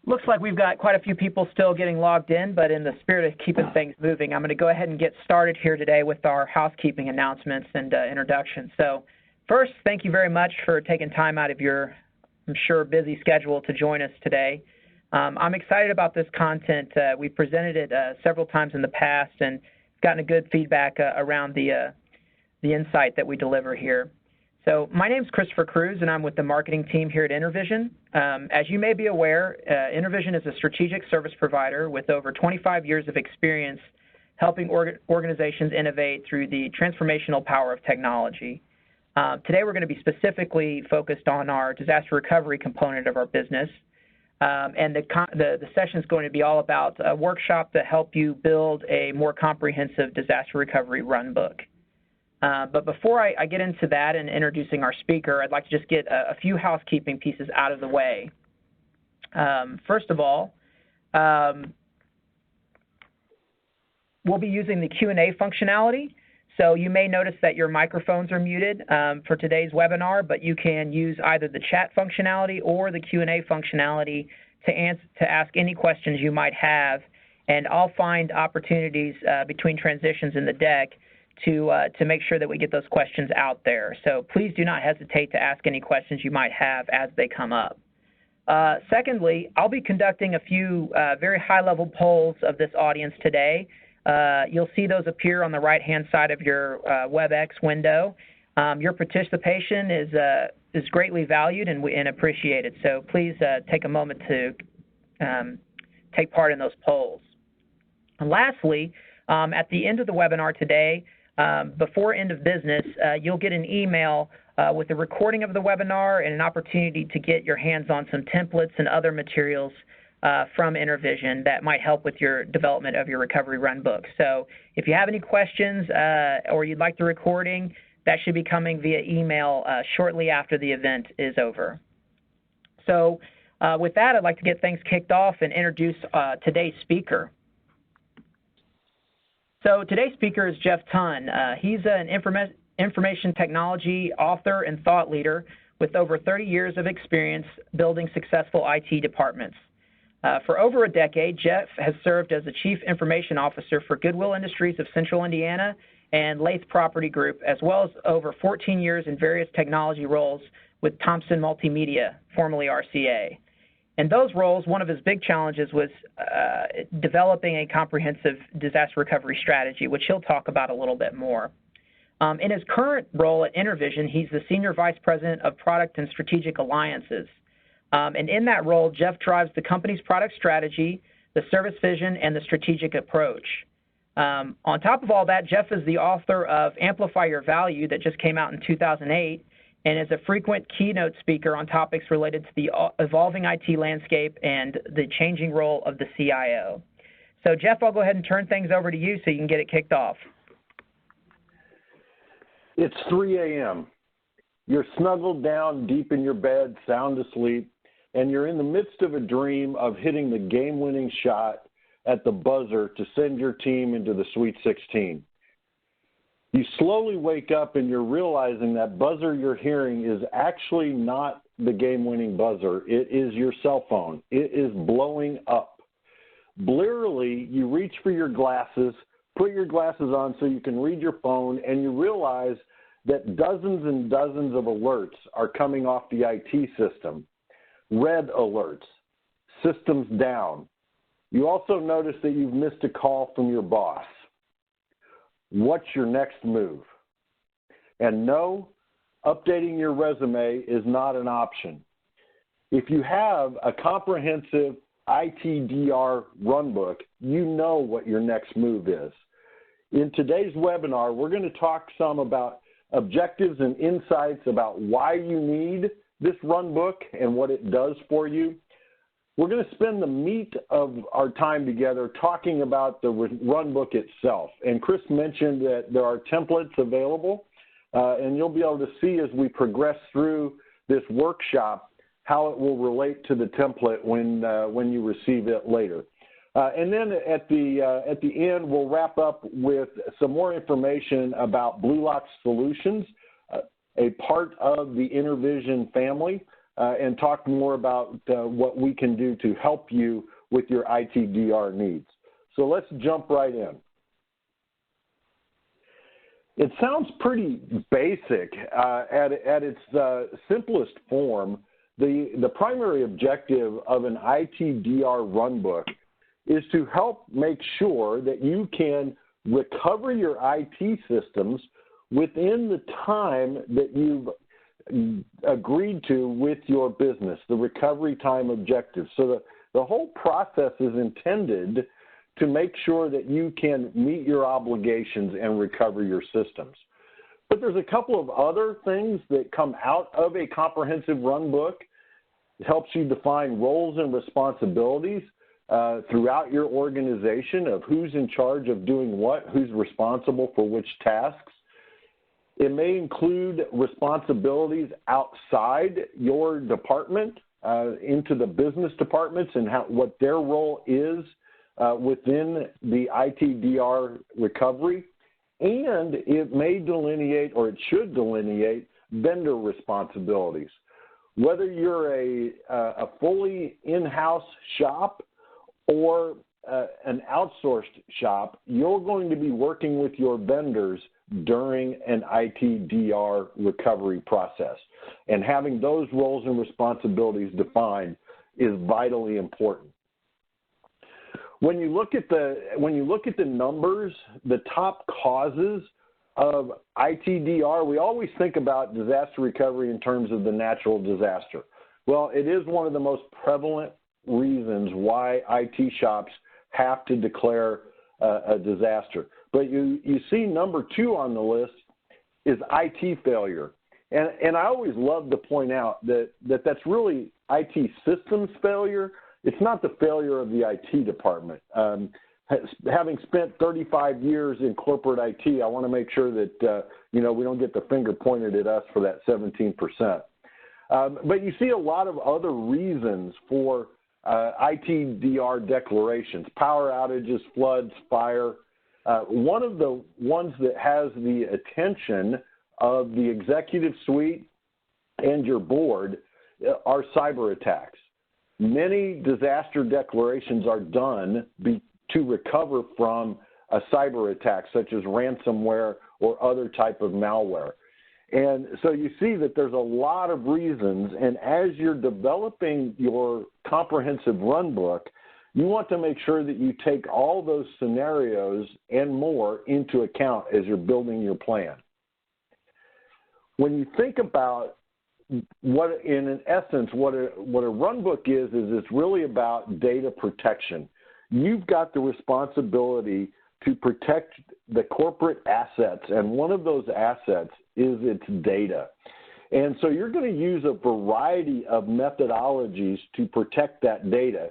Looks like we've got quite a few people still getting logged in, but in the spirit of keeping things moving, I'm going to go ahead and get started here today with our housekeeping announcements and introductions. So first, thank you very much for taking time out of your, I'm sure, busy schedule to join us today. I'm excited about this content. We presented it several times in the past and gotten a good feedback around the insight that we deliver here. So my name is Christopher Cruz, and I'm with the marketing team here at InterVision. As you may be aware, InterVision is a strategic service provider with over 25 years of experience helping organizations innovate through the transformational power of technology. Today we're going to be specifically focused on our disaster recovery component of our business. And the session is going to be all about a workshop to help you build a more comprehensive disaster recovery runbook. But before I get into that and introducing our speaker, I'd like to just get a few housekeeping pieces out of the way. First of all, we'll be using the Q&A functionality. So you may notice that your microphones are muted for today's webinar, but you can use either the chat functionality or the Q&A functionality to ask any questions you might have. And I'll find opportunities between transitions in the deck to make sure that we get those questions out there. So please do not hesitate to ask any questions you might have as they come up. Secondly, I'll be conducting a few very high-level polls of this audience today. You'll see those appear on the right-hand side of your WebEx window. Your participation is greatly valued and appreciated, so please take a moment to take part in those polls. And lastly, at the end of the webinar today, before end of business, you'll get an email with a recording of the webinar and an opportunity to get your hands on some templates and other materials from InterVision that might help with your development of your recovery runbook. So if you have any questions or you'd like the recording, that should be coming via email shortly after the event is over. So with that, I'd like to get things kicked off and introduce today's speaker. So today's speaker is Jeff Tunn. He's an information technology author and thought leader with over 30 years of experience building successful IT departments. For over a decade, Jeff has served as the Chief Information Officer for Goodwill Industries of Central Indiana and Lathe Property Group, as well as over 14 years in various technology roles with Thompson Multimedia, formerly RCA. In those roles, one of his big challenges was developing a comprehensive disaster recovery strategy, which he'll talk about a little bit more. In his current role at InterVision, he's the Senior Vice President of Product and Strategic Alliances. And in that role, Jeff drives the company's product strategy, the service vision, and the strategic approach. On top of all that, Jeff is the author of Amplify Your Value that just came out in 2008, and is a frequent keynote speaker on topics related to the evolving IT landscape and the changing role of the CIO. So, Jeff, I'll go ahead and turn things over to you so you can get it kicked off. It's 3 a.m. You're snuggled down deep in your bed, sound asleep, and you're in the midst of a dream of hitting the game-winning shot at the buzzer to send your team into the Sweet 16. You slowly wake up and you're realizing that buzzer you're hearing is actually not the game-winning buzzer. It is your cell phone. It is blowing up. Blearily, you reach for your glasses, put your glasses on so you can read your phone, and you realize that dozens and dozens of alerts are coming off the IT system. Red alerts, systems down. You also notice that you've missed a call from your boss. What's your next move? And no, updating your resume is not an option. If you have a comprehensive ITDR runbook, you know what your next move is. In today's webinar, we're going to talk some about objectives and insights about why you need this runbook and what it does for you. We're going to spend the meat of our time together talking about the runbook itself. And Chris mentioned that there are templates available, and you'll be able to see as we progress through this workshop how it will relate to the template when you receive it later. And then at the end, we'll wrap up with some more information about Bluelock Solutions, a part of the InterVision family. and talk more about what we can do to help you with your ITDR needs. So let's jump right in. It sounds pretty basic at its simplest form. The primary objective of an ITDR runbook is to help make sure that you can recover your IT systems within the time that you've agreed to with your business, the recovery time objective. So the whole process is intended to make sure that you can meet your obligations and recover your systems. But there's a couple of other things that come out of a comprehensive runbook. It helps you define roles and responsibilities throughout your organization of who's in charge of doing what, who's responsible for which tasks. It may include responsibilities outside your department into the business departments and what their role is within the ITDR recovery, and it may delineate, or it should delineate, vendor responsibilities. Whether you're a fully in-house shop or an outsourced shop, you're going to be working with your vendors during an ITDR recovery process. And having those roles and responsibilities defined is vitally important. When you look at the numbers, the top causes of ITDR, we always think about disaster recovery in terms of the natural disaster. Well, it is one of the most prevalent reasons why IT shops have to declare a disaster. But you see number 2 on the list is IT failure. And I always love to point out that's really IT systems failure. It's not the failure of the IT department. Having spent 35 years in corporate IT, I want to make sure that we don't get the finger pointed at us for that 17%. But you see a lot of other reasons for ITDR declarations: power outages, floods, fire. One of the ones that has the attention of the executive suite and your board are cyber attacks. Many disaster declarations are done to recover from a cyber attack, such as ransomware or other type of malware. And so you see that there's a lot of reasons, and as you're developing your comprehensive runbook, you want to make sure that you take all those scenarios and more into account as you're building your plan. When you think about what, in essence, what a runbook is it's really about data protection. You've got the responsibility to protect the corporate assets, and one of those assets is its data. And so you're going to use a variety of methodologies to protect that data,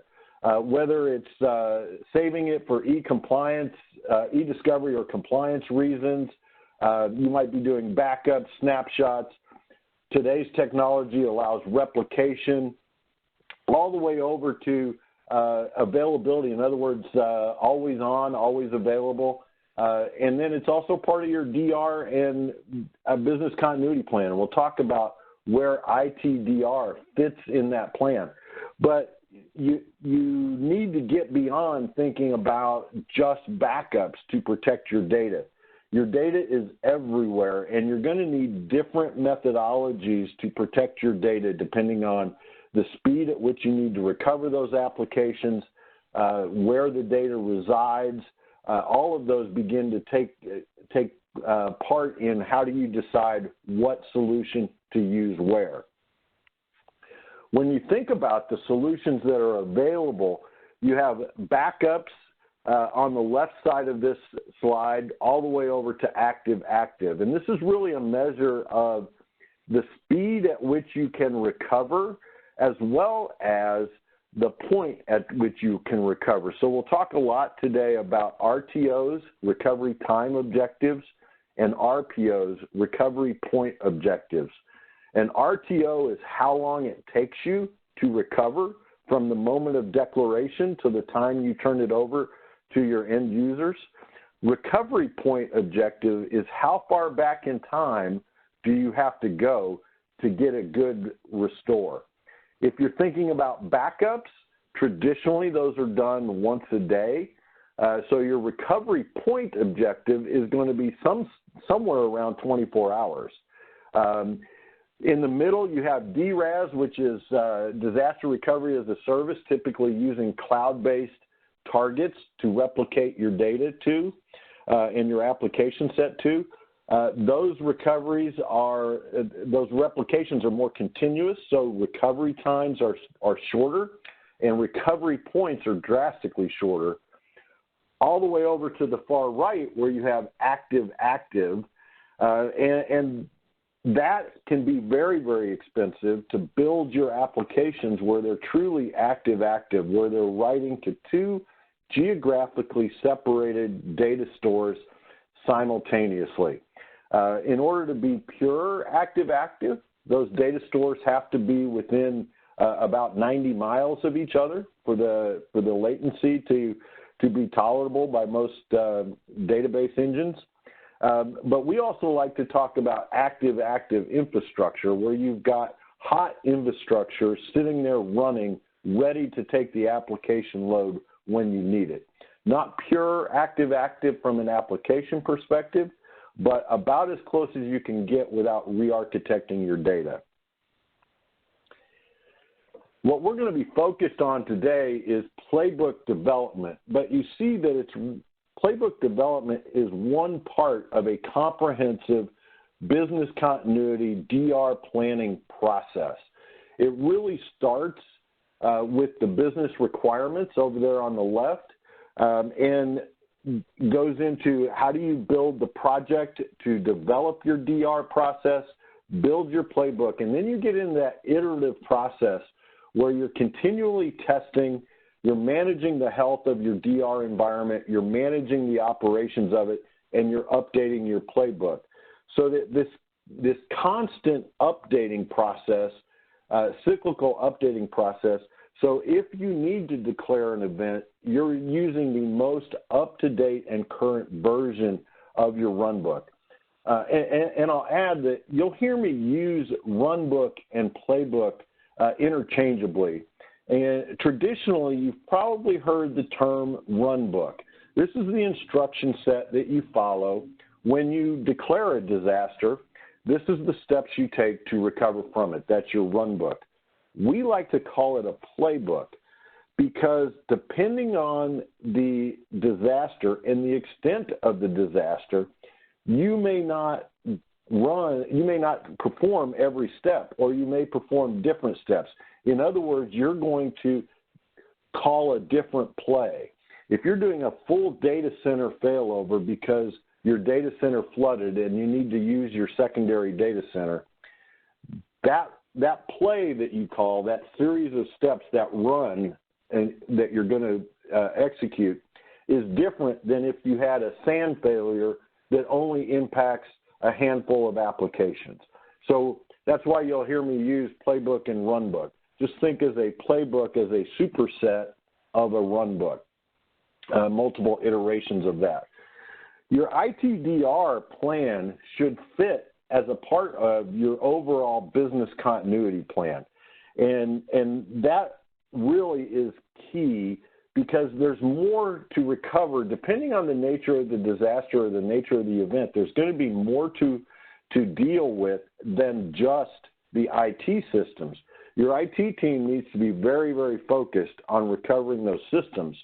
whether it's saving it for e-compliance, e-discovery or compliance reasons. You might be doing backups, snapshots. Today's technology allows replication, all the way over to availability. In other words, always on, always available. And then it's also part of your DR and business continuity plan. And we'll talk about where ITDR fits in that plan. But you need to get beyond thinking about just backups to protect your data. Your data is everywhere, and you're going to need different methodologies to protect your data depending on the speed at which you need to recover those applications, where the data resides. All of those begin to take part in how do you decide what solution to use where. When you think about the solutions that are available, you have backups on the left side of this slide all the way over to active. And this is really a measure of the speed at which you can recover as well as the point at which you can recover. So we'll talk a lot today about RTOs, recovery time objectives, and RPOs, recovery point objectives. An RTO is how long it takes you to recover from the moment of declaration to the time you turn it over to your end users. Recovery point objective is how far back in time do you have to go to get a good restore. If you're thinking about backups, traditionally those are done once a day. So your recovery point objective is going to be somewhere around 24 hours. In the middle, you have DRAS, which is disaster recovery as a service, typically using cloud-based targets to replicate your data to and your application set to. Those replications are more continuous, so recovery times are shorter, and recovery points are drastically shorter. All the way over to the far right, where you have active-active, and that can be very, very expensive to build your applications where they're truly active-active, where they're writing to two geographically separated data stores simultaneously. In order to be pure active-active, those data stores have to be within about 90 miles of each other for the latency to be tolerable by most database engines. But we also like to talk about active-active infrastructure, where you've got hot infrastructure sitting there running, ready to take the application load when you need it. Not pure active-active from an application perspective, but about as close as you can get without re-architecting your data. What we're going to be focused on today is playbook development, but you see that playbook development is one part of a comprehensive business continuity DR planning process. It really starts with the business requirements over there on the left, and goes into how do you build the project to develop your DR process, build your playbook, and then you get into that iterative process where you're continually testing, you're managing the health of your DR environment, you're managing the operations of it, and you're updating your playbook. So that this constant updating process, cyclical updating process, so if you need to declare an event, you're using the most up-to-date and current version of your runbook. And I'll add that you'll hear me use runbook and playbook interchangeably. And traditionally, you've probably heard the term runbook. This is the instruction set that you follow when you declare a disaster. This is the steps you take to recover from it. That's your runbook. We like to call it a playbook because depending on the disaster and the extent of the disaster, you may not perform every step, or you may perform different steps. In other words, you're going to call a different play. If you're doing a full data center failover because your data center flooded and you need to use your secondary data center, that play that you call, that series of steps that run and that you're going to execute is different than if you had a SAN failure that only impacts a handful of applications. So that's why you'll hear me use playbook and runbook. Just think as a playbook as a superset of a runbook, multiple iterations of that. Your ITDR plan should fit as a part of your overall business continuity plan. And that really is key because there's more to recover. Depending on the nature of the disaster or the nature of the event, there's going to be more to deal with than just the IT systems. Your IT team needs to be very, very focused on recovering those systems.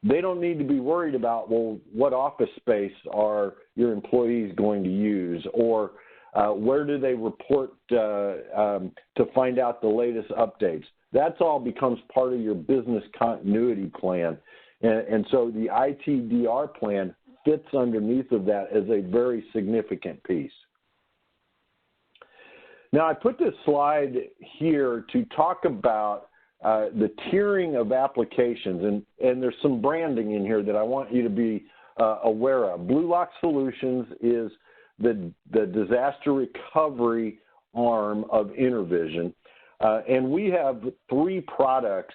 They don't need to be worried about, well, what office space are your employees going to use, or where do they report to find out the latest updates. That's all becomes part of your business continuity plan. And so the ITDR plan fits underneath of that as a very significant piece. Now, I put this slide here to talk about the tiering of applications, and there's some branding in here that I want you to be aware of. Bluelock Solutions is the disaster recovery arm of InterVision, and we have three products,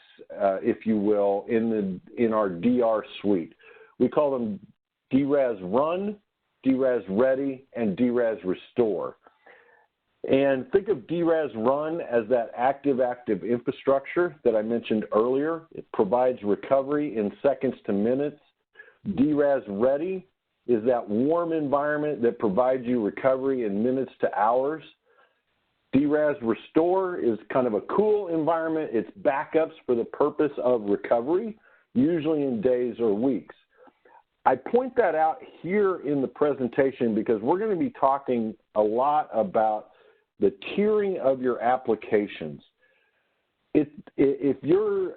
if you will, in our DR suite. We call them DRAS Run, DRAS Ready, and DRAS Restore. And think of DRAS run as that active infrastructure that I mentioned earlier. It provides recovery in seconds to minutes. DRAS ready is that warm environment that provides you recovery in minutes to hours. DRAS restore is kind of a cool environment. It's backups for the purpose of recovery, usually in days or weeks. I point that out here in the presentation because we're going to be talking a lot about the tiering of your applications. If you're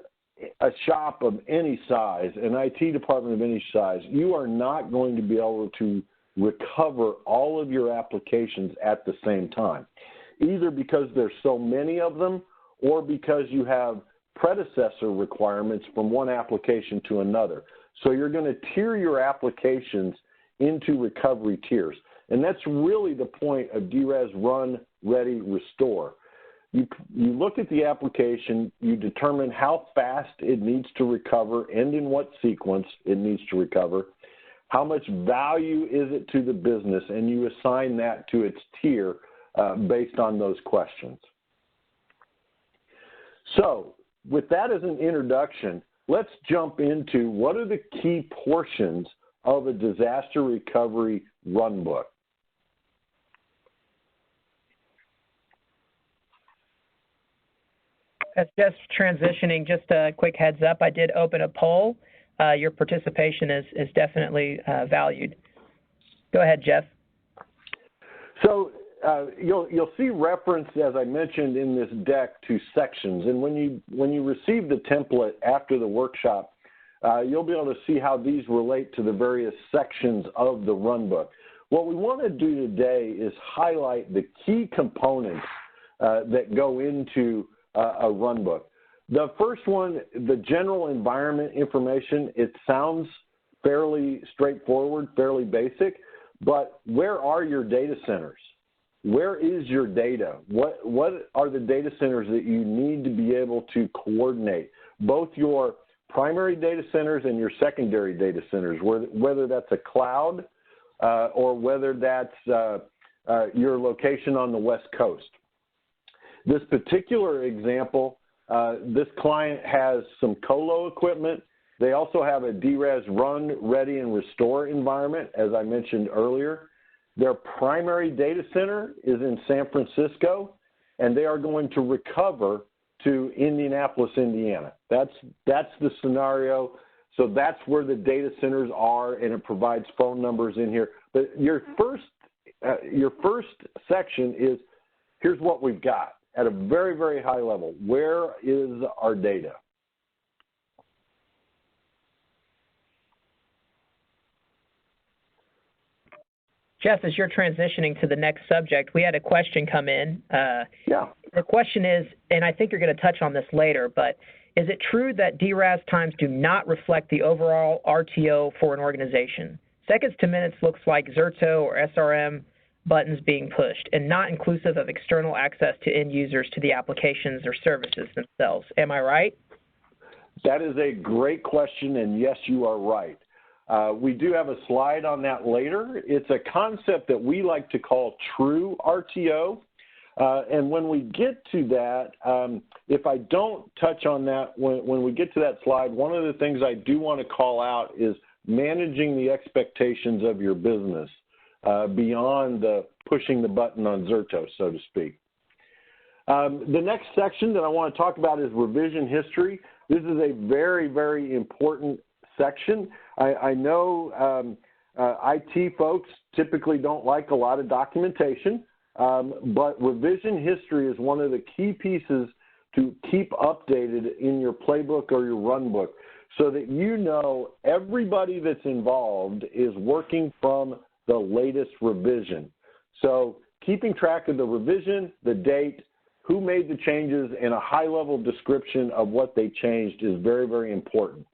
a shop of any size, an IT department of any size, you are not going to be able to recover all of your applications at the same time, either because there's so many of them or because you have predecessor requirements from one application to another. So you're going to tier your applications into recovery tiers. And that's really the point of DRAS run, ready, restore. You look at the application, you determine how fast it needs to recover and in what sequence it needs to recover, how much value is it to the business, and you assign that to its tier based on those questions. So with that as an introduction, let's jump into what are the key portions of a disaster recovery runbook. As just transitioning, just a quick heads up, I did open a poll. Your participation is definitely valued. Go ahead, Jeff. So you'll see reference, as I mentioned in this deck, to sections. And when you receive the template after the workshop, you'll be able to see how these relate to the various sections of the runbook. What we want to do today is highlight the key components that go into a runbook. The first one, the general environment information, it sounds fairly straightforward, fairly basic, but where are your data centers? Where is your data? What are the data centers that you need to be able to coordinate? Both your primary data centers and your secondary data centers, whether that's a cloud or whether that's your location on the West Coast. This particular example, this client has some colo equipment. They also have a DRAS run, ready, and restore environment, as I mentioned earlier. Their primary data center is in San Francisco, and they are going to recover to Indianapolis, Indiana. That's the scenario. So that's where the data centers are, and it provides phone numbers in here. But your first section is, here's what we've got. At a very, very high level, where is our data? Jeff, as you're transitioning to the next subject, we had a question come in. Yeah. The question is, and I think you're going to touch on this later, but is it true that DRAS times do not reflect the overall RTO for an organization? Seconds to minutes looks like Zerto or SRM buttons being pushed and not inclusive of external access to end users to the applications or services themselves. Am I right? That is a great question, and yes, you are right. We do have a slide on that later. It's a concept that we like to call true RTO. And when we get to that, if I don't touch on that, when we get to that slide, one of the things I do want to call out is managing the expectations of your business beyond pushing the button on Zerto, so to speak. The next section that I want to talk about is revision history. This is a very, very important section. I know IT folks typically don't like a lot of documentation, but revision history is one of the key pieces to keep updated in your playbook or your runbook so that you know everybody that's involved is working from the latest revision. So keeping track of the revision, the date, who made the changes, and a high-level description of what they changed is very, very important.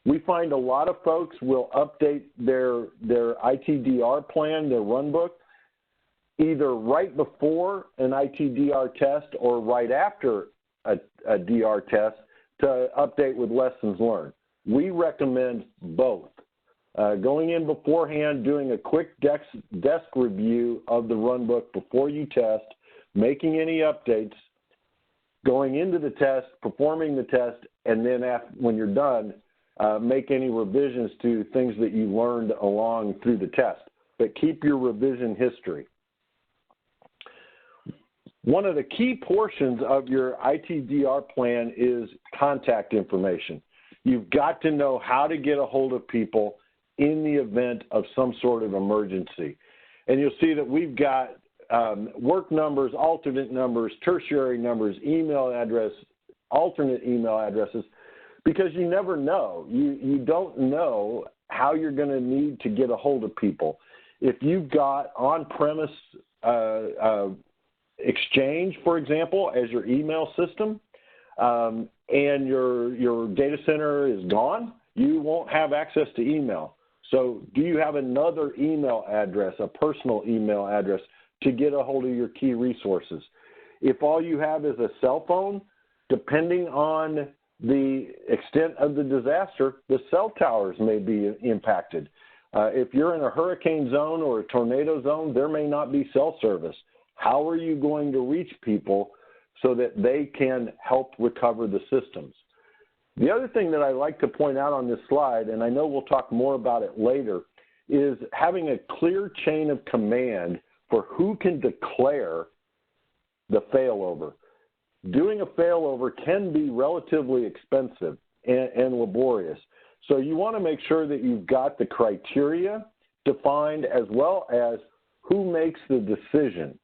We find a lot of folks will update their ITDR plan, their runbook, either right before an ITDR test or right after a DR test to update with lessons learned. We recommend both. Going in beforehand, doing a quick desk review of the runbook before you test making any updates, going into the test, performing the test, and then when you're done, make any revisions to things that you learned along through the test. But keep your revision history. One of the key portions of your ITDR plan is contact information. You've got to know how to get a hold of people in the event of some sort of emergency. And you'll see that we've got work numbers, alternate numbers, tertiary numbers, email address, alternate email addresses, because you never know. You don't know how you're going to need to get a hold of people. If you've got on-premise Exchange, for example, as your email system, and your data center is gone, you won't have access to email. So do you have another email address, a personal email address, to get a hold of your key resources? If all you have is a cell phone, depending on the extent of the disaster, the cell towers may be impacted. If you're in a hurricane zone or a tornado zone, there may not be cell service. How are you going to reach people so that they can help recover the systems? The other thing that I like to point out on this slide, and I know we'll talk more about it later, is having a clear chain of command for who can declare the failover. Doing a failover can be relatively expensive and laborious. So you want to make sure that you've got the criteria defined as well as who makes the decision.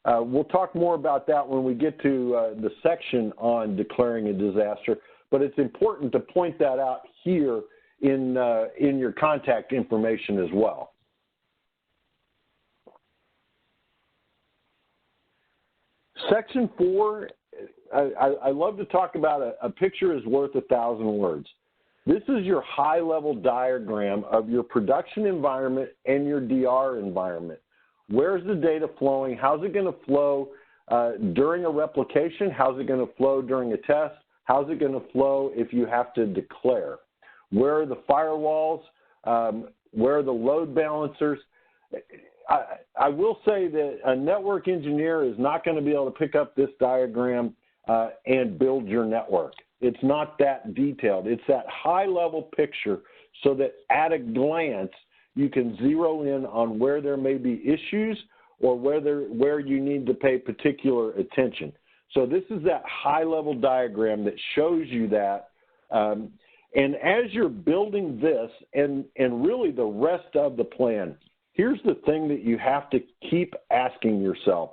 We'll talk more about that when we get to the section on declaring a disaster, but it's important to point that out here in your contact information as well. Section 4, I love to talk about a picture is worth 1,000 words. This is your high-level diagram of your production environment and your DR environment. Where's the data flowing? How's it going to flow during a replication? How's it going to flow during a test? How's it going to flow if you have to declare? Where are the firewalls? Where are the load balancers? I will say that a network engineer is not going to be able to pick up this diagram and build your network. It's not that detailed. It's that high-level picture so that at a glance, you can zero in on where there may be issues or where you need to pay particular attention. So this is that high-level diagram that shows you that. And as you're building this and really the rest of the plan, here's the thing that you have to keep asking yourself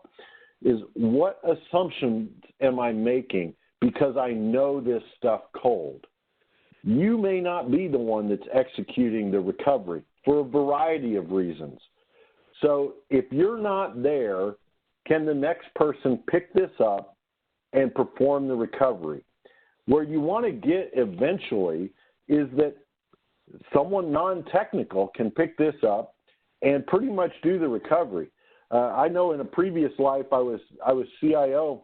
is what assumptions am I making because I know this stuff cold? You may not be the one that's executing the recovery for a variety of reasons. So if you're not there, can the next person pick this up and perform the recovery? Where you want to get eventually is that someone non-technical can pick this up and pretty much do the recovery. I know in a previous life I was CIO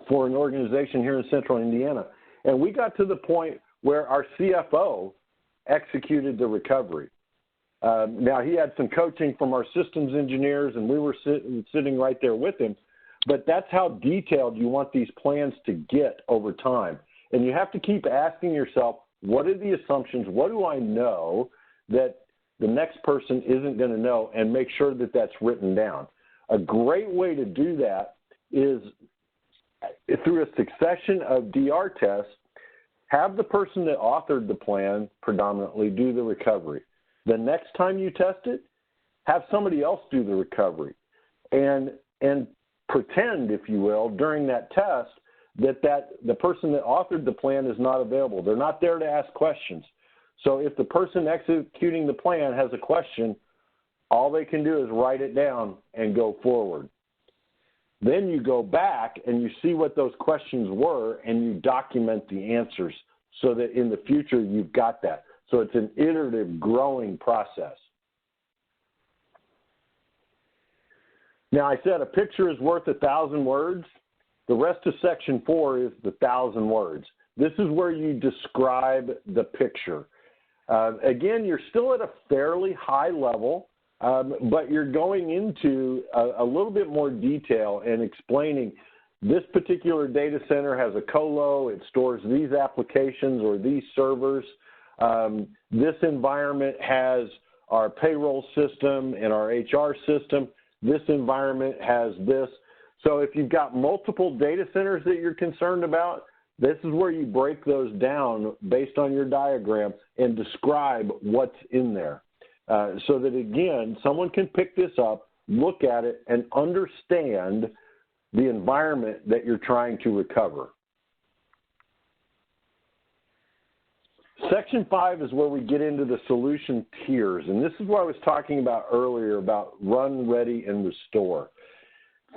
for an organization here in central Indiana, and we got to the point where our CFO executed the recovery. Now, he had some coaching from our systems engineers, and we were sitting right there with him. But that's how detailed you want these plans to get over time. And you have to keep asking yourself, what are the assumptions? What do I know that the next person isn't going to know, and make sure that that's written down. A great way to do that is through a succession of DR tests, have the person that authored the plan predominantly do the recovery. The next time you test it, have somebody else do the recovery and pretend, if you will, during that test that the person that authored the plan is not available. They're not there to ask questions. So if the person executing the plan has a question, all they can do is write it down and go forward. Then you go back and you see what those questions were and you document the answers so that in the future you've got that. So it's an iterative growing process. Now, I said a picture is worth 1,000 words. The rest of section 4 is the 1,000 words. This is where you describe the picture. Again, you're still at a fairly high level. but you're going into a little bit more detail and explaining this particular data center has a colo, it stores these applications or these servers. This environment has our payroll system and our HR system. This environment has this. So if you've got multiple data centers that you're concerned about, this is where you break those down based on your diagram and describe what's in there. So that, again, someone can pick this up, look at it, and understand the environment that you're trying to recover. Section 5 is where we get into the solution tiers, and this is what I was talking about earlier about run, ready, and restore.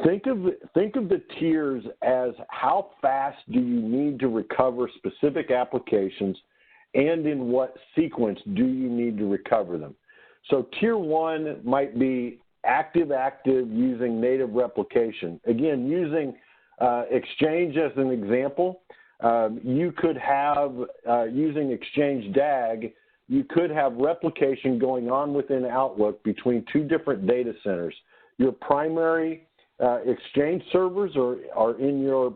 Think of the tiers as how fast do you need to recover specific applications and in what sequence do you need to recover them. So tier 1 might be active using native replication. Again, using Exchange as an example, you could have, using Exchange DAG, you could have replication going on within Outlook between two different data centers. Your primary Exchange servers are in your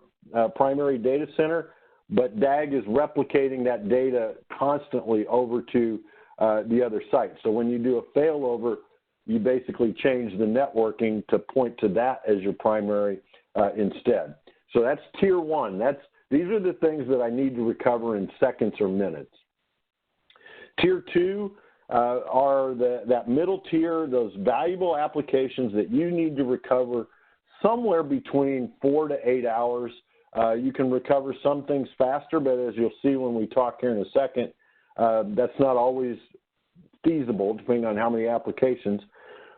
primary data center, but DAG is replicating that data constantly over to the other site. So when you do a failover, you basically change the networking to point to that as your primary instead. So that's tier 1. These are the things that I need to recover in seconds or minutes. Tier 2 are that middle tier, those valuable applications that you need to recover somewhere between 4 to 8 hours. You can recover some things faster, but as you'll see when we talk here in a second, that's not always feasible depending on how many applications.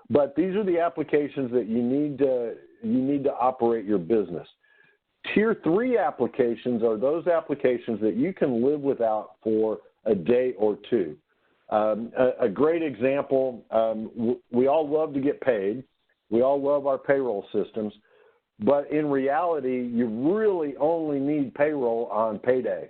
But these are the applications that you need to operate your business. Tier 3 applications are those applications that you can live without for a day or two. A great example, we all love to get paid. We all love our payroll systems. But in reality, you really only need payroll on payday.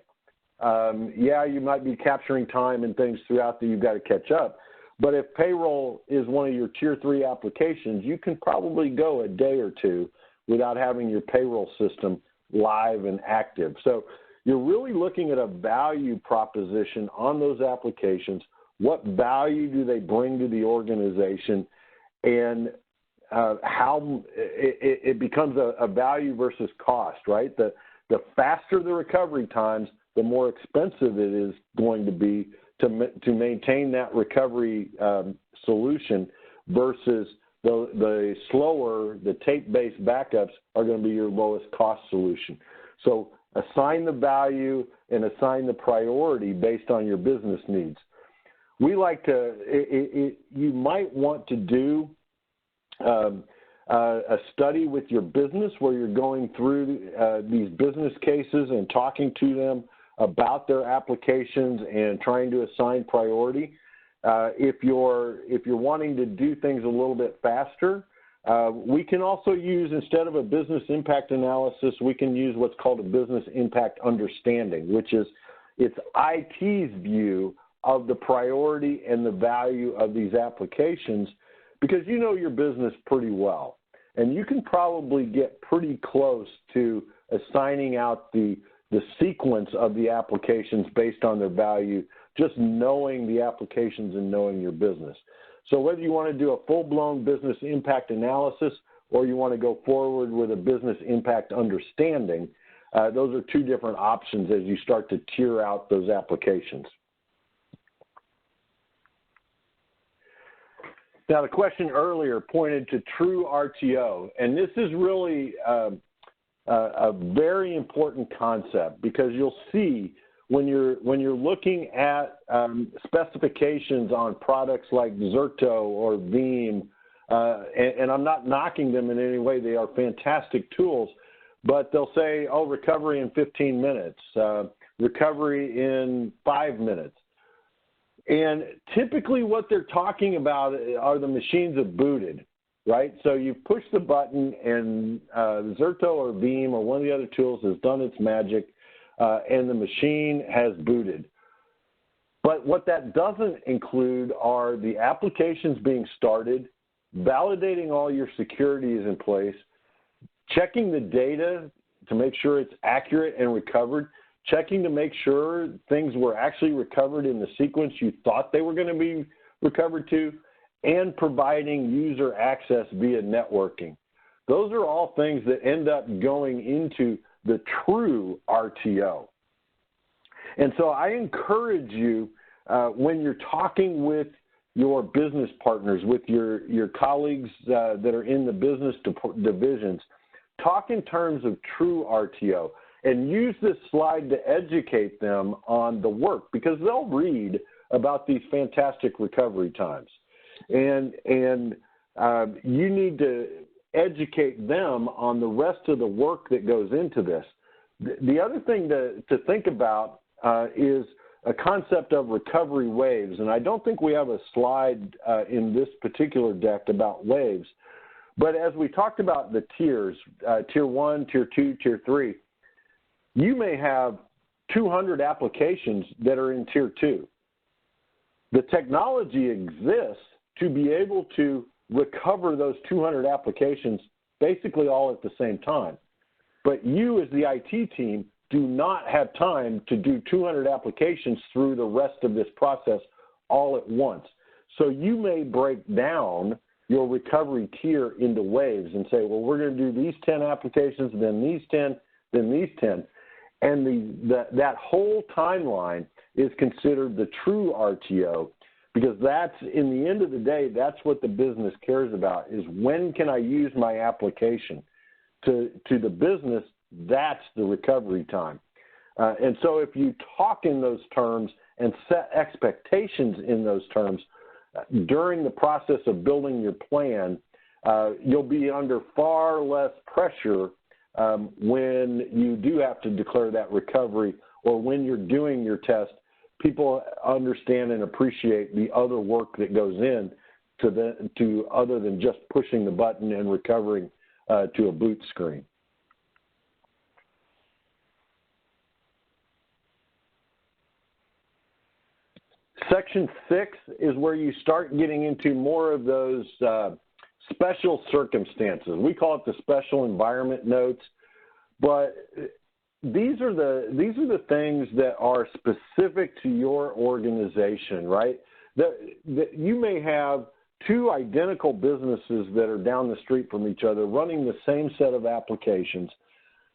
Yeah, you might be capturing time and things throughout that you've got to catch up. But if payroll is one of your tier 3 applications, you can probably go a day or two without having your payroll system live and active. So you're really looking at a value proposition on those applications. What value do they bring to the organization? And how it becomes a value versus cost, right? The faster the recovery times, the more expensive it is going to be to maintain that recovery solution versus the slower, the tape-based backups are going to be your lowest cost solution. So assign the value and assign the priority based on your business needs. We like to, you might want to do a study with your business where you're going through these business cases and talking to them about their applications and trying to assign priority. If you're wanting to do things a little bit faster, we can also use, instead of a business impact analysis, we can use what's called a business impact understanding, which is it's IT's view of the priority and the value of these applications, because you know your business pretty well. And you can probably get pretty close to assigning out the sequence of the applications based on their value, just knowing the applications and knowing your business. So whether you want to do a full-blown business impact analysis or you want to go forward with a business impact understanding, those are two different options as you start to tier out those applications. Now, the question earlier pointed to true RTO, and this is really a very important concept, because you'll see when you're looking at specifications on products like Zerto or Veeam, and I'm not knocking them in any way, they are fantastic tools, but they'll say, oh, recovery in 15 minutes, recovery in 5 minutes. And typically what they're talking about are the machines have booted, right? So you push the button and Zerto or Veeam or one of the other tools has done its magic and the machine has booted. But what that doesn't include are the applications being started, validating all your security is in place, checking the data to make sure it's accurate and recovered, checking to make sure things were actually recovered in the sequence you thought they were going to be recovered to, and providing user access via networking. Those are all things that end up going into the true RTO. And so I encourage you, when you're talking with your business partners, with your colleagues that are in the business divisions, talk in terms of true RTO and use this slide to educate them on the work, because they'll read about these fantastic recovery times. And you need to educate them on the rest of the work that goes into this. The other thing to think about is a concept of recovery waves, and I don't think we have a slide in this particular deck about waves, but as we talked about the tiers, tier 1, tier 2, tier 3, you may have 200 applications that are in tier 2. The technology exists to be able to recover those 200 applications basically all at the same time. But you as the IT team do not have time to do 200 applications through the rest of this process all at once. So you may break down your recovery tier into waves and say, well, we're going to do these 10 applications, then these 10, then these 10. And that whole timeline is considered the true RTO, because that's, in the end of the day, that's what the business cares about, is when can I use my application? To the business, that's the recovery time. And so if you talk in those terms and set expectations in those terms during the process of building your plan, you'll be under far less pressure when you do have to declare that recovery, or when you're doing your test. People understand and appreciate the other work that goes in to other than just pushing the button and recovering to a boot screen. Section 6 is where you start getting into more of those special circumstances. We call it the special environment notes, but these are the things that are specific to your organization, right? That you may have two identical businesses that are down the street from each other running the same set of applications,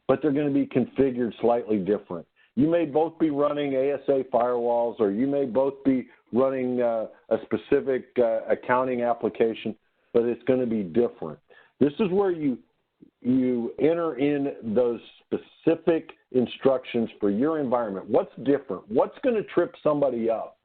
but they're going to be configured slightly different. You may both be running ASA firewalls, or you may both be running a specific accounting application, but it's going to be different. This is where you enter in those specific instructions for your environment. What's different? What's going to trip somebody up?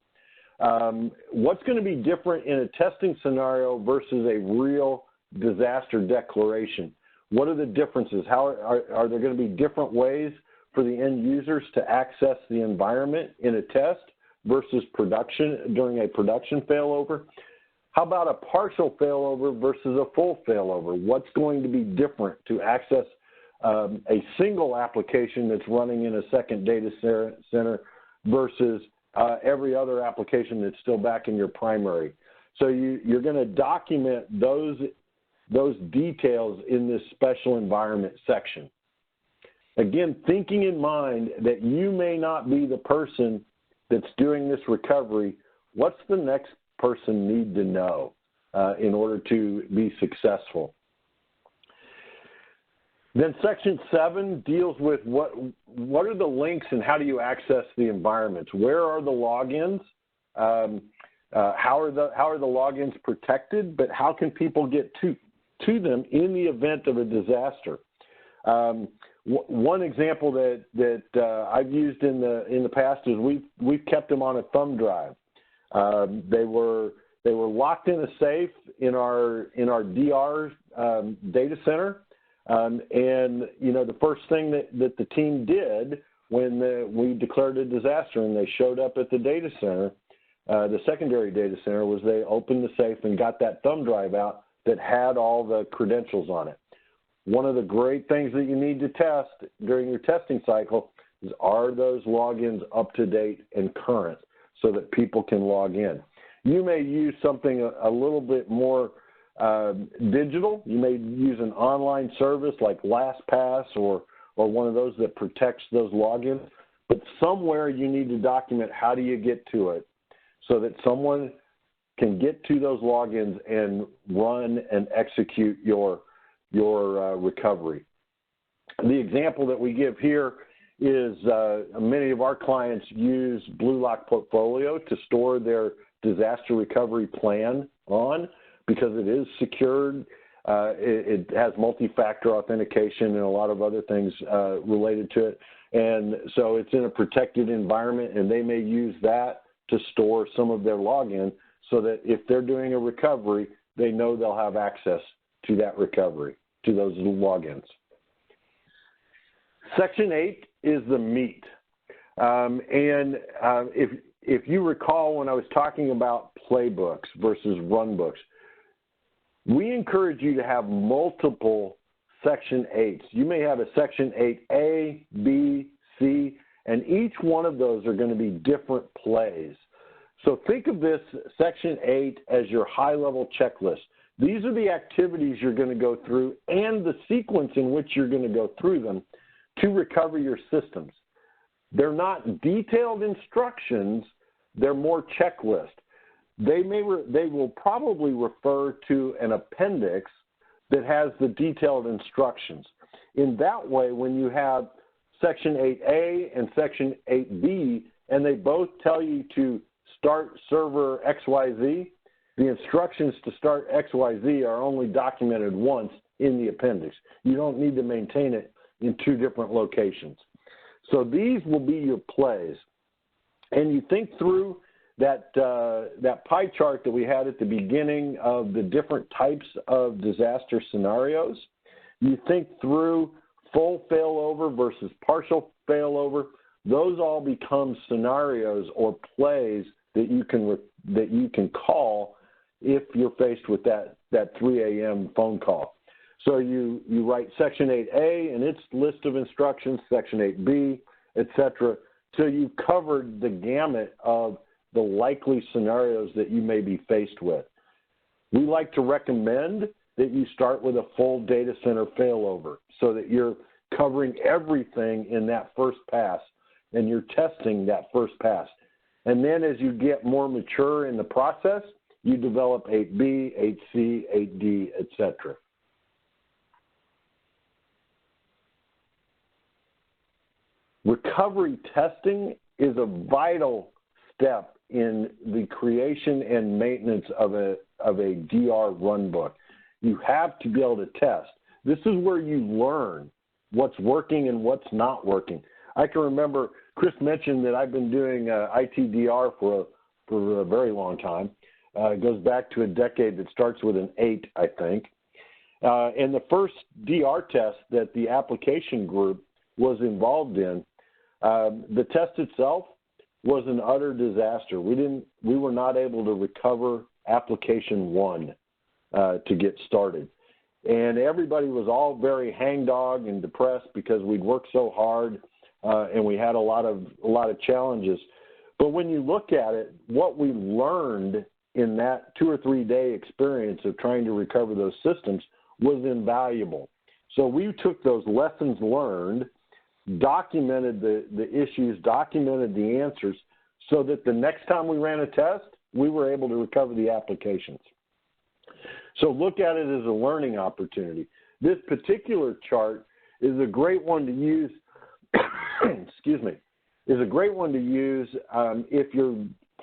What's going to be different in a testing scenario versus a real disaster declaration? What are the differences? How are there going to be different ways for the end users to access the environment in a test versus production during a production failover? How about a partial failover versus a full failover? What's going to be different to access a single application that's running in a second data center versus every other application that's still back in your primary? So you're going to document those details in this special environment section. Again, thinking in mind that you may not be the person that's doing this recovery, what's the next person need to know in order to be successful? Then Section 7 deals with what are the links and how do you access the environments? Where are the logins? How are the logins protected? But how can people get to them in the event of a disaster? One example that I've used in the past is we've kept them on a thumb drive. They were locked in a safe in our DR data center, and you know, the first thing that the team did when we declared a disaster and they showed up at the data center, the secondary data center, was they opened the safe and got that thumb drive out that had all the credentials on it. One of the great things that you need to test during your testing cycle is, are those logins up to date and current? so that people can log in. You may use something a little bit more digital. You may use an online service like LastPass or one of those that protects those logins, but somewhere you need to document how do you get to it so that someone can get to those logins and run and execute your recovery. The example that we give here is many of our clients use Bluelock Portfolio to store their disaster recovery plan on because it is secured. It has multi-factor authentication and a lot of other things related to it. And so it's in a protected environment, and they may use that to store some of their login so that if they're doing a recovery, they know they'll have access to that recovery, to those logins. Section 8 is the meat. If you recall when I was talking about playbooks versus runbooks, we encourage you to have multiple Section 8s. You may have a Section 8A, B, C, and each one of those are going to be different plays. So think of this Section 8 as your high-level checklist. These are the activities you're going to go through and the sequence in which you're going to go through them to recover your systems. They're not detailed instructions, they're more checklist. They will probably refer to an appendix that has the detailed instructions. In that way, when you have Section 8A and Section 8B, and they both tell you to start server XYZ, the instructions to start XYZ are only documented once in the appendix. You don't need to maintain it in two different locations. So these will be your plays. And you think through that pie chart that we had at the beginning of the different types of disaster scenarios. You think through full failover versus partial failover. Those all become scenarios or plays that you can call if you're faced with that 3 a.m. phone call. So you write Section 8A and its list of instructions, Section 8B, et cetera, till you've covered the gamut of the likely scenarios that you may be faced with. We like to recommend that you start with a full data center failover so that you're covering everything in that first pass and you're testing that first pass. And then as you get more mature in the process, you develop 8B, 8C, 8D, et cetera. Recovery testing is a vital step in the creation and maintenance of a DR runbook. You have to be able to test. This is where you learn what's working and what's not working. I can remember Chris mentioned that I've been doing ITDR for a very long time. It goes back to a decade that starts with an 8, I think. And the first DR test that the application group was involved in, the test itself was an utter disaster. We were not able to recover application 1 to get started. And everybody was all very hangdog and depressed because we'd worked so hard and we had a lot of challenges. But when you look at it, what we learned in that 2 or 3 day experience of trying to recover those systems was invaluable. So we took those lessons learned, documented the issues, documented the answers, so that the next time we ran a test, we were able to recover the applications. So look at it as a learning opportunity. This particular chart is a great one to use, excuse me, is a great one to use if you're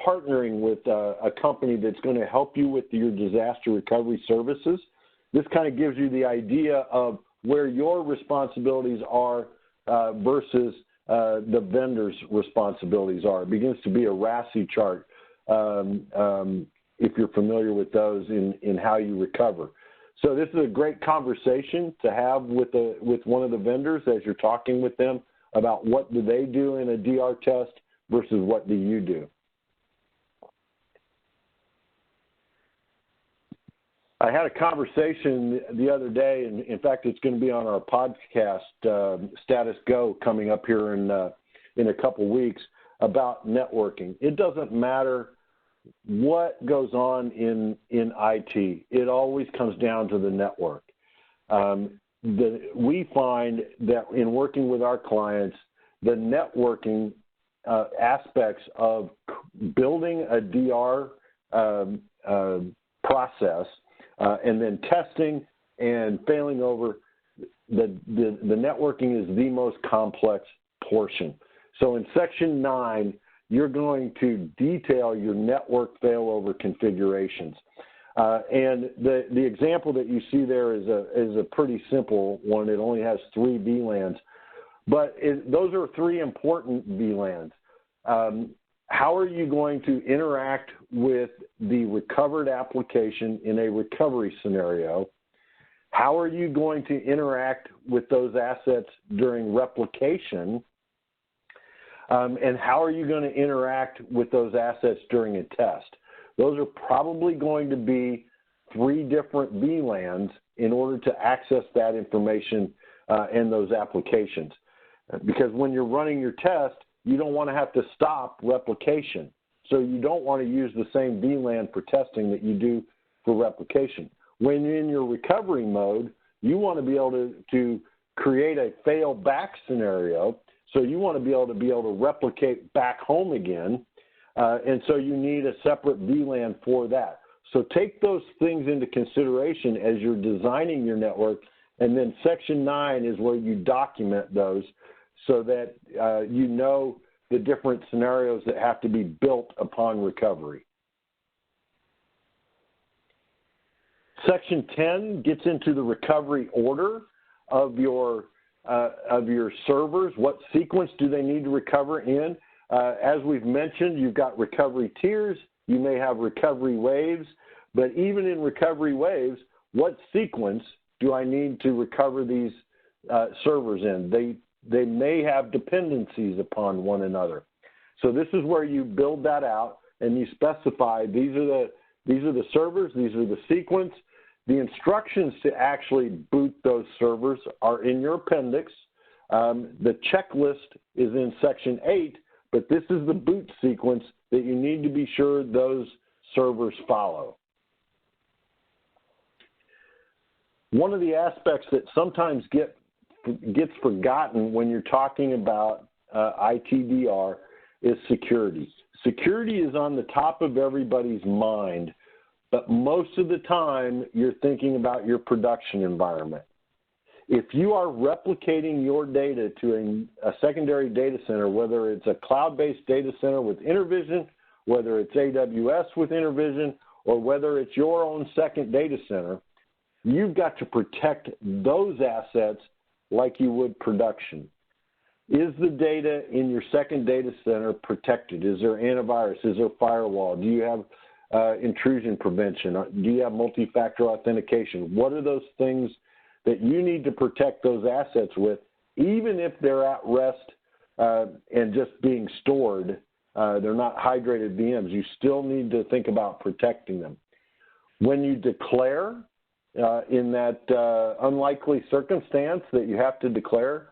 partnering with a company that's going to help you with your disaster recovery services. This kind of gives you the idea of where your responsibilities are versus the vendor's responsibilities are. It begins to be a RASI chart if you're familiar with those in how you recover. So this is a great conversation to have with one of the vendors as you're talking with them about what do they do in a DR test versus what do you do. I had a conversation the other day, and in fact, it's going to be on our podcast, Status Go, coming up here in a couple weeks, about networking. It doesn't matter what goes on in IT. It always comes down to the network. We find that in working with our clients, the networking aspects of building a DR process and then testing and failing over, the networking is the most complex portion. So in Section 9, you're going to detail your network failover configurations. And the example that you see there is a pretty simple one. It only has 3 VLANs. But those are 3 important VLANs. How are you going to interact with the recovered application in a recovery scenario? How are you going to interact with those assets during replication? And how are you going to interact with those assets during a test? Those are probably going to be 3 different VLANs in order to access that information and those applications. Because when you're running your test, you don't want to have to stop replication. So you don't want to use the same VLAN for testing that you do for replication. When you're in your recovery mode, you want to be able to create a fail back scenario. So you want to be able to replicate back home again. And so you need a separate VLAN for that. So take those things into consideration as you're designing your network. And then Section 9 is where you document those so that you know the different scenarios that have to be built upon recovery. Section 10 gets into the recovery order of your servers. What sequence do they need to recover in? As we've mentioned, you've got recovery tiers. You may have recovery waves. But even in recovery waves, what sequence do I need to recover these servers in? They may have dependencies upon one another. So this is where you build that out and you specify these are the servers, these are the sequence. The instructions to actually boot those servers are in your appendix. The checklist is in Section 8, but this is the boot sequence that you need to be sure those servers follow. One of the aspects that sometimes gets forgotten when you're talking about ITDR is security. Security is on the top of everybody's mind, but most of the time you're thinking about your production environment. If you are replicating your data to a secondary data center, whether it's a cloud-based data center with InterVision, whether it's AWS with InterVision, or whether it's your own second data center, you've got to protect those assets like you would production. Is the data in your second data center protected? Is there antivirus? Is there firewall? Do you have intrusion prevention? Do you have multi-factor authentication? What are those things that you need to protect those assets with, even if they're at rest and just being stored? They're not hydrated VMs. You still need to think about protecting them. When you declare in that unlikely circumstance that you have to declare,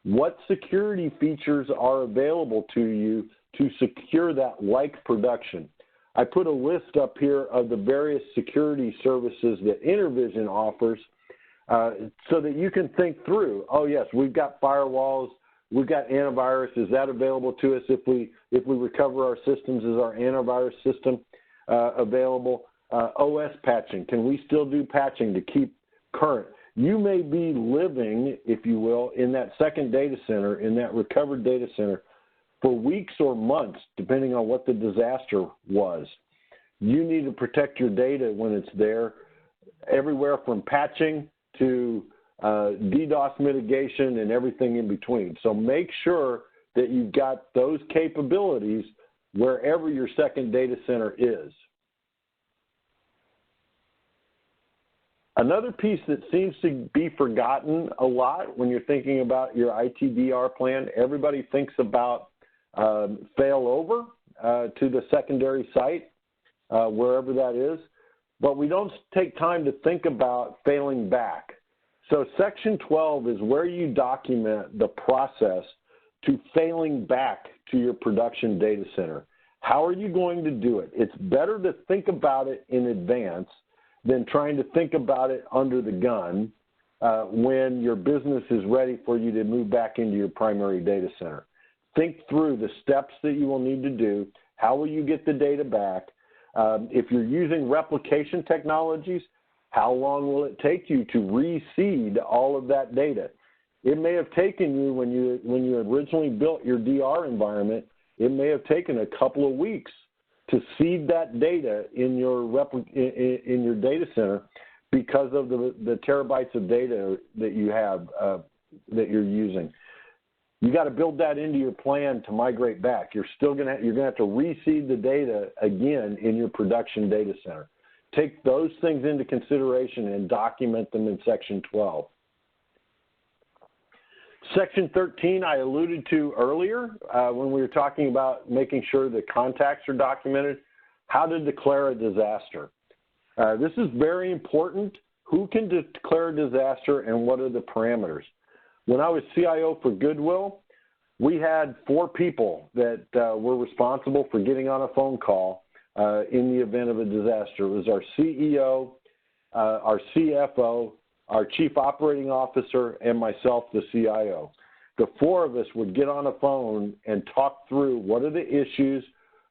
what security features are available to you to secure that like production? I put a list up here of the various security services that InterVision offers so that you can think through, oh yes, we've got firewalls, we've got antivirus, is that available to us if we recover our systems? Is our antivirus system available? OS patching, can we still do patching to keep current? You may be living, if you will, in that second data center, in that recovered data center, for weeks or months, depending on what the disaster was. You need to protect your data when it's there, everywhere from patching to DDoS mitigation and everything in between. So make sure that you've got those capabilities wherever your second data center is. Another piece that seems to be forgotten a lot when you're thinking about your ITDR plan, everybody thinks about failover to the secondary site, wherever that is, but we don't take time to think about failing back. So Section 12 is where you document the process to failing back to your production data center. How are you going to do it? It's better to think about it in advance than trying to think about it under the gun when your business is ready for you to move back into your primary data center. Think through the steps that you will need to do. How will you get the data back? If you're using replication technologies, how long will it take you to reseed all of that data? It may have taken you, when you originally built your DR environment, it may have taken a couple of weeks to seed that data in your data center because of the terabytes of data that you have that you're using. You got to build that into your plan to migrate back. You're gonna have to reseed the data again in your production data center. Take those things into consideration and document them in Section 12. Section 13 I alluded to earlier when we were talking about making sure the contacts are documented. How to declare a disaster. This is very important. Who can declare a disaster and what are the parameters? When I was CIO for Goodwill, we had 4 people that were responsible for getting on a phone call in the event of a disaster. It was our CEO, our CFO, our Chief Operating Officer, and myself, the CIO. The 4 of us would get on a phone and talk through what are the issues,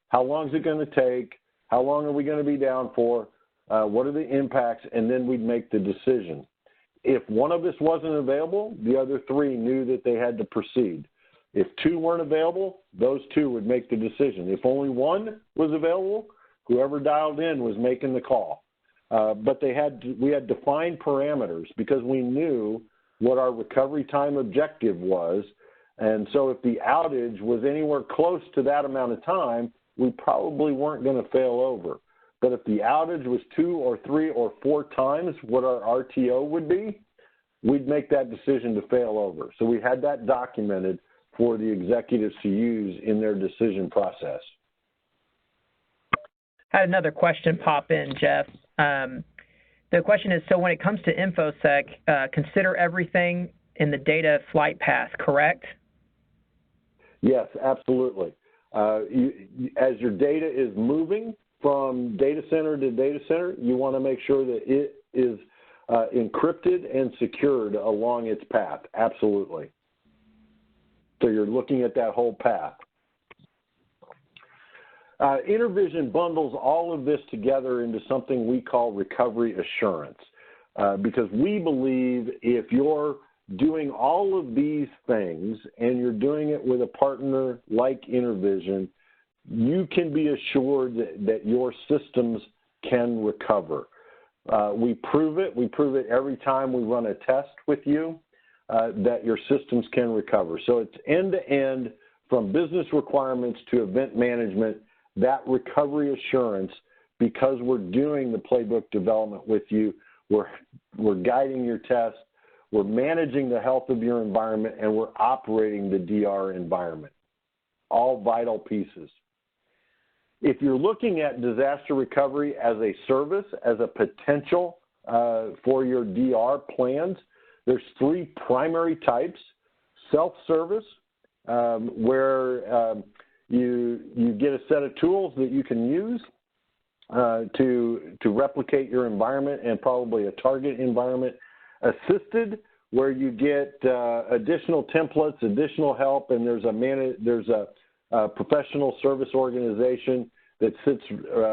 how long is it going to take, how long are we going to be down for, what are the impacts, and then we'd make the decision. If one of us wasn't available, the other 3 knew that they had to proceed. If 2 weren't available, those 2 would make the decision. If only 1 was available, whoever dialed in was making the call. But we had defined parameters because we knew what our recovery time objective was. And so if the outage was anywhere close to that amount of time, we probably weren't going to fail over. But if the outage was 2 or 3 or 4 times what our RTO would be, we'd make that decision to fail over. So we had that documented for the executives to use in their decision process. I had another question pop in, Jeff. The question is, so when it comes to InfoSec, consider everything in the data flight path, correct? Yes, absolutely. As your data is moving from data center to data center, you want to make sure that it is encrypted and secured along its path, absolutely. So you're looking at that whole path. InterVision bundles all of this together into something we call recovery assurance, because we believe if you're doing all of these things and you're doing it with a partner like InterVision, you can be assured that your systems can recover. We prove it. We prove it every time we run a test with you that your systems can recover. So it's end-to-end from business requirements to event management, that recovery assurance, because we're doing the playbook development with you, we're guiding your tests, we're managing the health of your environment, and we're operating the DR environment. All vital pieces. If you're looking at disaster recovery as a service, as a potential for your DR plans, there's 3 primary types. Self-service, where you get a set of tools that you can use to replicate your environment and probably a target environment. Assisted, where you get additional templates, additional help, and there's a professional service organization that sits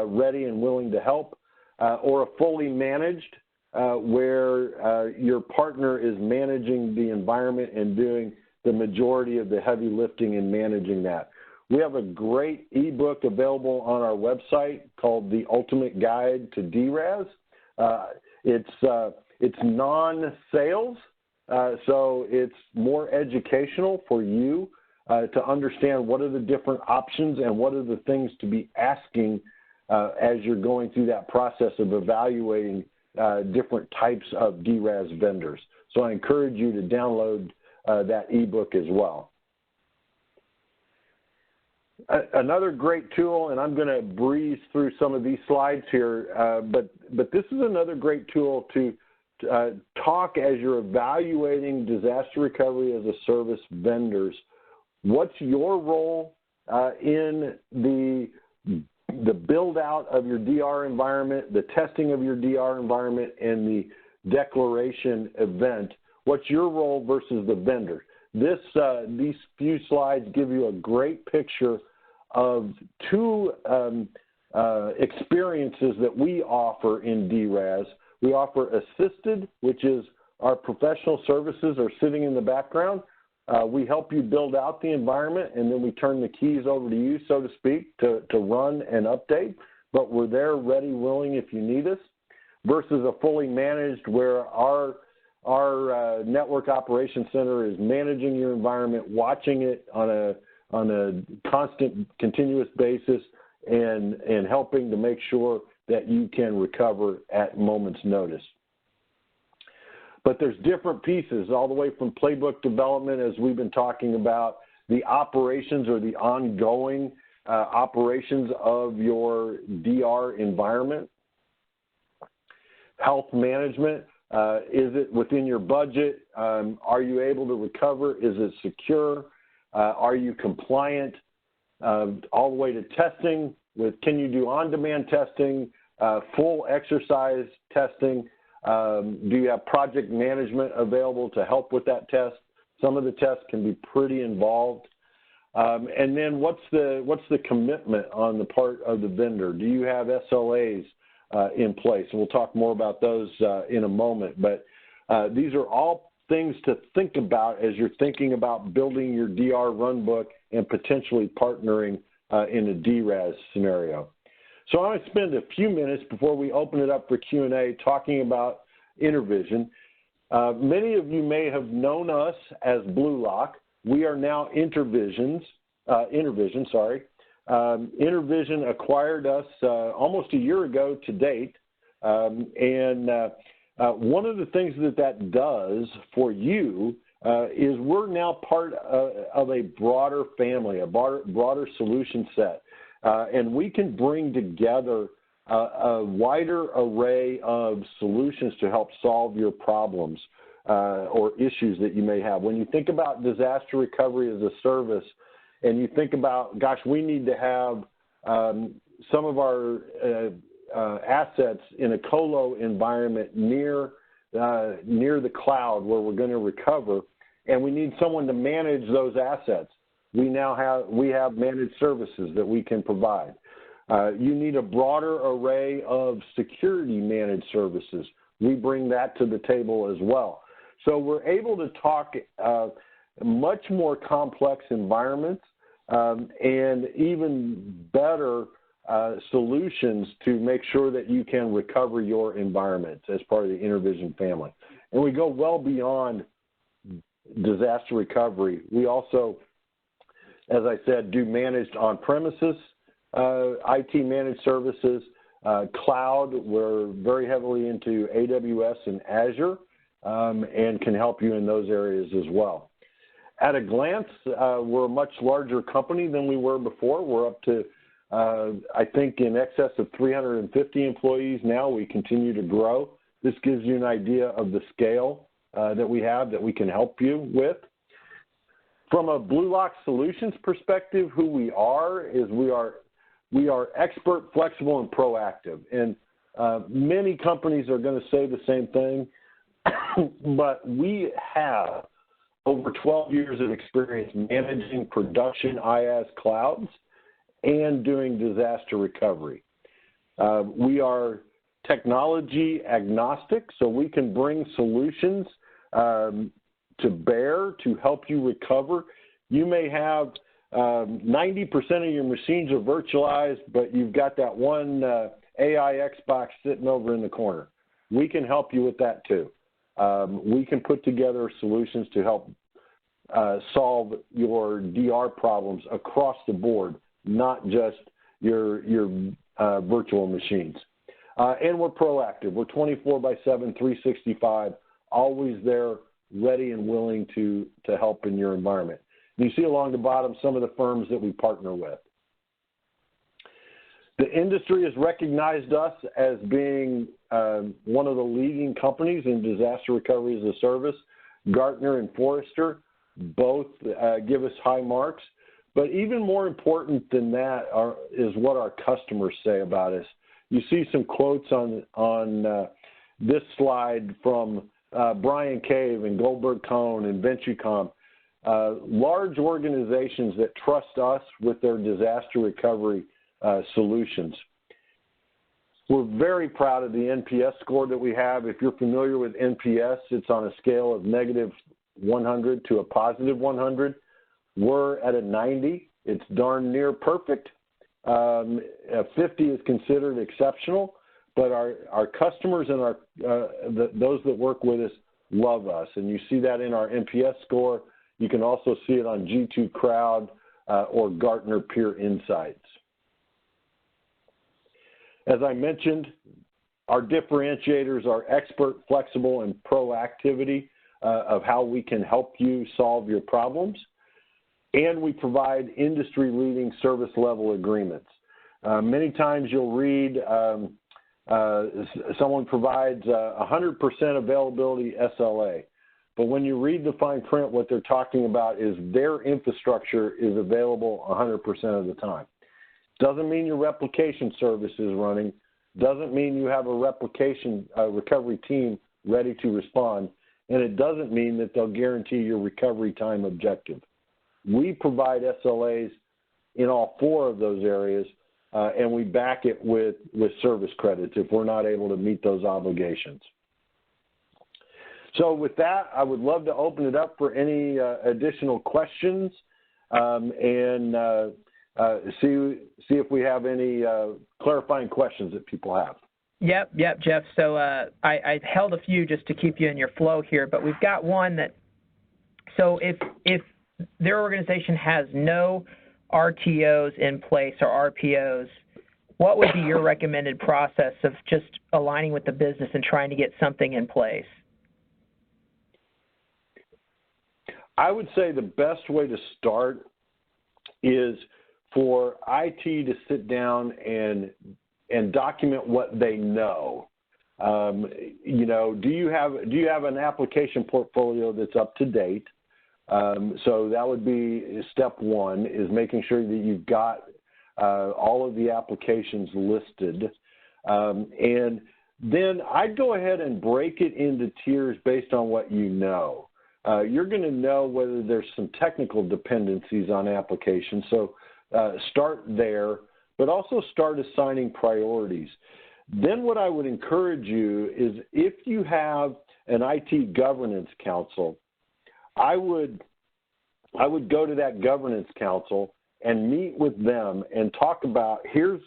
ready and willing to help, or a fully managed, where your partner is managing the environment and doing the majority of the heavy lifting and managing that. We have a great ebook available on our website called The Ultimate Guide to DRAS. It's non-sales, so it's more educational for you to understand what are the different options and what are the things to be asking as you're going through that process of evaluating different types of DRAS vendors. So I encourage you to download that ebook as well. Another great tool, and I'm going to breeze through some of these slides here, but this is another great tool to talk as you're evaluating disaster recovery as a service vendors. What's your role in the build out of your DR environment, the testing of your DR environment, and the declaration event? What's your role versus the vendor? These few slides give you a great picture of two experiences that we offer in DRAS. We offer assisted, which is our professional services are sitting in the background. We help you build out the environment, and then we turn the keys over to you, so to speak, to run and update. But we're there ready, willing if you need us, versus a fully managed where our network operations center is managing your environment, watching it on a constant, continuous basis, and helping to make sure that you can recover at moment's notice. But there's different pieces all the way from playbook development, as we've been talking about, the operations or the ongoing operations of your DR environment. Health management, is it within your budget? Are you able to recover? Is it secure? Are you compliant? All the way to testing, can you do on-demand testing, full exercise testing? Do you have project management available to help with that test? Some of the tests can be pretty involved. And then what's the commitment on the part of the vendor? Do you have SLAs in place? And we'll talk more about those in a moment. But these are all things to think about as you're thinking about building your DR runbook and potentially partnering in a DRAS scenario. So I want to spend a few minutes before we open it up for Q&A talking about InterVision. Many of you may have known us as Bluelock. We are now InterVision. InterVision acquired us almost a year ago to date. And one of the things that does for you is we're now part of a broader family, a broader solution set. And we can bring together a wider array of solutions to help solve your problems or issues that you may have. When you think about disaster recovery as a service, and you think about, gosh, we need to have some of our assets in a colo environment near the cloud where we're going to recover, and we need someone to manage those assets. We have managed services that we can provide. You need a broader array of security managed services. We bring that to the table as well. So we're able to talk much more complex environments and even better solutions to make sure that you can recover your environment as part of the InterVision family. And we go well beyond disaster recovery. We also, as I said, do managed on-premises IT managed services, cloud. We're very heavily into AWS and Azure and can help you in those areas as well. At a glance, we're a much larger company than we were before. We're up to, I think, in excess of 350 employees now. We continue to grow. This gives you an idea of the scale that we have that we can help you with. From a Bluelock Solutions perspective, who we are is we are expert, flexible, and proactive. And many companies are going to say the same thing, but we have over 12 years of experience managing production IaaS clouds and doing disaster recovery. We are technology agnostic, so we can bring solutions to bear to help you recover. You may have 90% of your machines are virtualized, but you've got that one AI Xbox sitting over in the corner. We can help you with that too. We can put together solutions to help solve your DR problems across the board, not just your virtual machines. And we're proactive. We're 24/7, 365, always there, ready and willing to help in your environment. You see along the bottom some of the firms that we partner with. The industry has recognized us as being one of the leading companies in disaster recovery as a service. Gartner and Forrester both give us high marks. But even more important than that is what our customers say about us. You see some quotes on this slide from Brian Cave and Goldberg Cohn and VentureCom, large organizations that trust us with their disaster recovery solutions. We're very proud of the NPS score that we have. If you're familiar with NPS, it's on a scale of -100 to a +100. We're at a 90. It's darn near perfect. A 50 is considered exceptional, but our customers and those that work with us love us. And you see that in our NPS score. You can also see it on G2 Crowd or Gartner Peer Insights. As I mentioned, our differentiators are expert, flexible, and proactivity of how we can help you solve your problems. And we provide industry-leading service level agreements. Many times you'll read someone provides 100% availability SLA. But when you read the fine print, what they're talking about is their infrastructure is available 100% of the time. Doesn't mean your replication service is running. Doesn't mean you have a recovery team ready to respond. And it doesn't mean that they'll guarantee your recovery time objective. We provide SLAs in all 4 of those areas, and we back it with service credits if we're not able to meet those obligations. So with that, I would love to open it up for any additional questions and see if we have any clarifying questions that people have. Yep, Jeff. So I held a few just to keep you in your flow here, but we've got one that, so if their organization has no RTOs in place or RPOs, what would be your recommended process of just aligning with the business and trying to get something in place? I would say the best way to start is for IT to sit down and document what they know. You know, do you have an application portfolio that's up to date? So that would be step one, is making sure that you've got all of the applications listed. And then I'd go ahead and break it into tiers based on what you know. You're going to know whether there's some technical dependencies on applications. So start there, but also start assigning priorities. Then what I would encourage you is, if you have an IT governance council, I would go to that governance council and meet with them and talk about, here's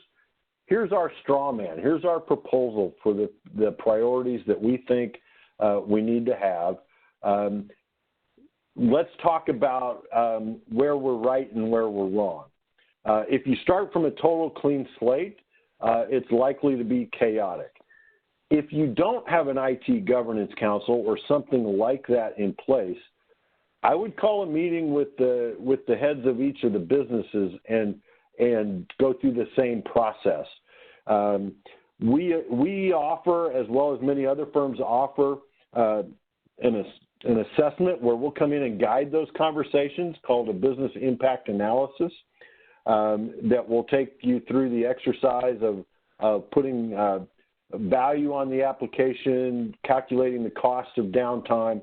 our straw man, here's our proposal for the priorities that we think we need to have. Let's talk about where we're right and where we're wrong. If you start from a total clean slate, it's likely to be chaotic. If you don't have an IT governance council or something like that in place, I would call a meeting with the heads of each of the businesses and go through the same process. We offer, as well as many other firms offer, an assessment where we'll come in and guide those conversations, called a business impact analysis, that will take you through the exercise of putting value on the application, calculating the cost of downtime,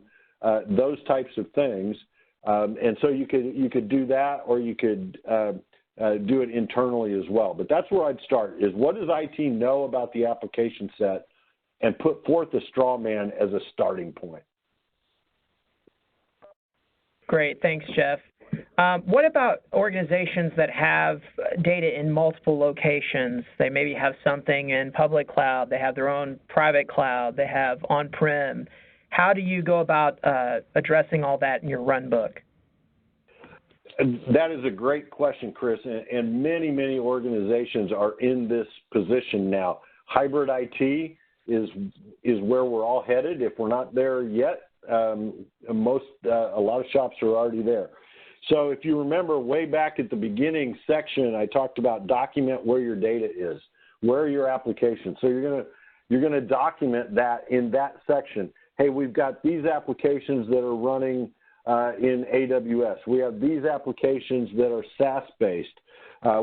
those types of things. And so you could do that, or you could do it internally as well. But that's where I'd start, is what does IT know about the application set, and put forth a straw man as a starting point. Great, thanks, Jeff. What about organizations that have data in multiple locations? They maybe have something in public cloud, they have their own private cloud, they have on-prem. How do you go about addressing all that in your Runbook? That is a great question, Chris, and many, many organizations are in this position now. Hybrid IT is where we're all headed. If we're not there yet, a lot of shops are already there. So if you remember way back at the beginning section, I talked about document where your data is, where are your applications. So you're gonna document that in that section. Hey, we've got these applications that are running in AWS. We have these applications that are SaaS-based.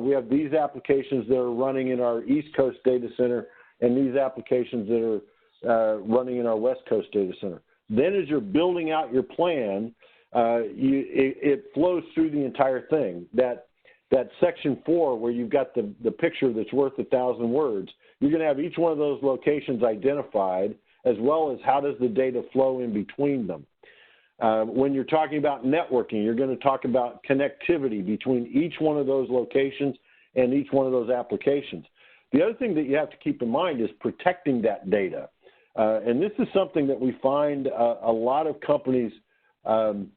We have these applications that are running in our East Coast data center and these applications that are running in our West Coast data center. Then as you're building out your plan, it flows through the entire thing. That section 4 where you've got the picture that's worth 1,000 words, you're going to have each one of those locations identified, as well as how does the data flow in between them. When you're talking about networking, you're going to talk about connectivity between each one of those locations and each one of those applications. The other thing that you have to keep in mind is protecting that data. And this is something that we find a lot of companies don't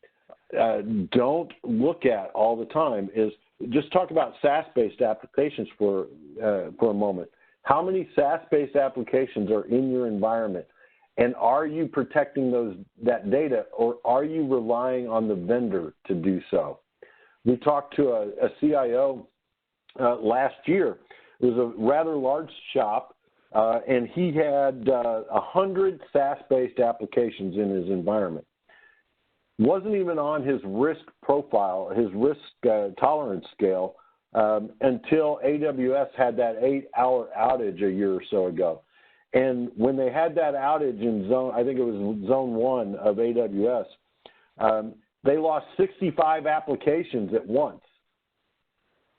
look at all the time. Is just talk about SaaS-based applications for a moment. How many SaaS-based applications are in your environment? And are you protecting that data, or are you relying on the vendor to do so? We talked to a CIO last year. It was a rather large shop, and he had 100 SaaS-based applications in his environment. Wasn't even on his risk profile, his risk tolerance scale, until AWS had that 8-hour outage a year or so ago. And when they had that outage in I think it was zone 1 of AWS, they lost 65 applications at once.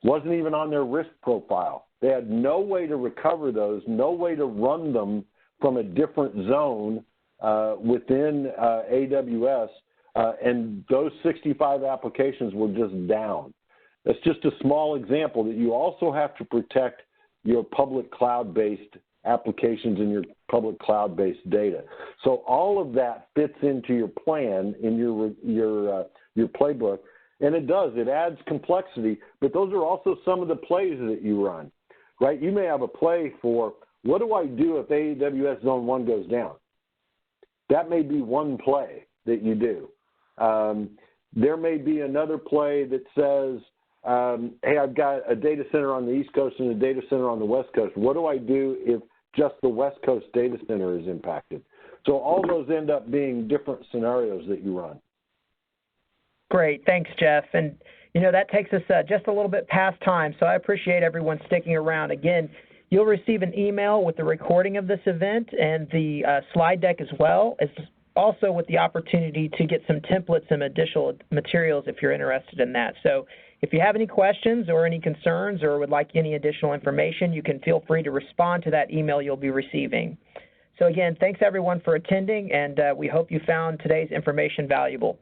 Wasn't even on their risk profile. They had no way to recover those, no way to run them from a different zone within AWS, and those 65 applications were just down. That's just a small example that you also have to protect your public cloud-based applications and your public cloud-based data. So all of that fits into your plan in your playbook, and it does. It adds complexity, but those are also some of the plays that you run, right? You may have a play for, what do I do if AWS Zone 1 goes down? That may be one play that you do. There may be another play that says, hey, I've got a data center on the East Coast and a data center on the West Coast. What do I do if just the West Coast data center is impacted? So all those end up being different scenarios that you run. Great. Thanks, Jeff. And, you know, that takes us just a little bit past time, so I appreciate everyone sticking around. Again, you'll receive an email with the recording of this event and the slide deck as well, as also with the opportunity to get some templates and additional materials if you're interested in that. So if you have any questions or any concerns or would like any additional information, you can feel free to respond to that email you'll be receiving. So again, thanks everyone for attending, and we hope you found today's information valuable.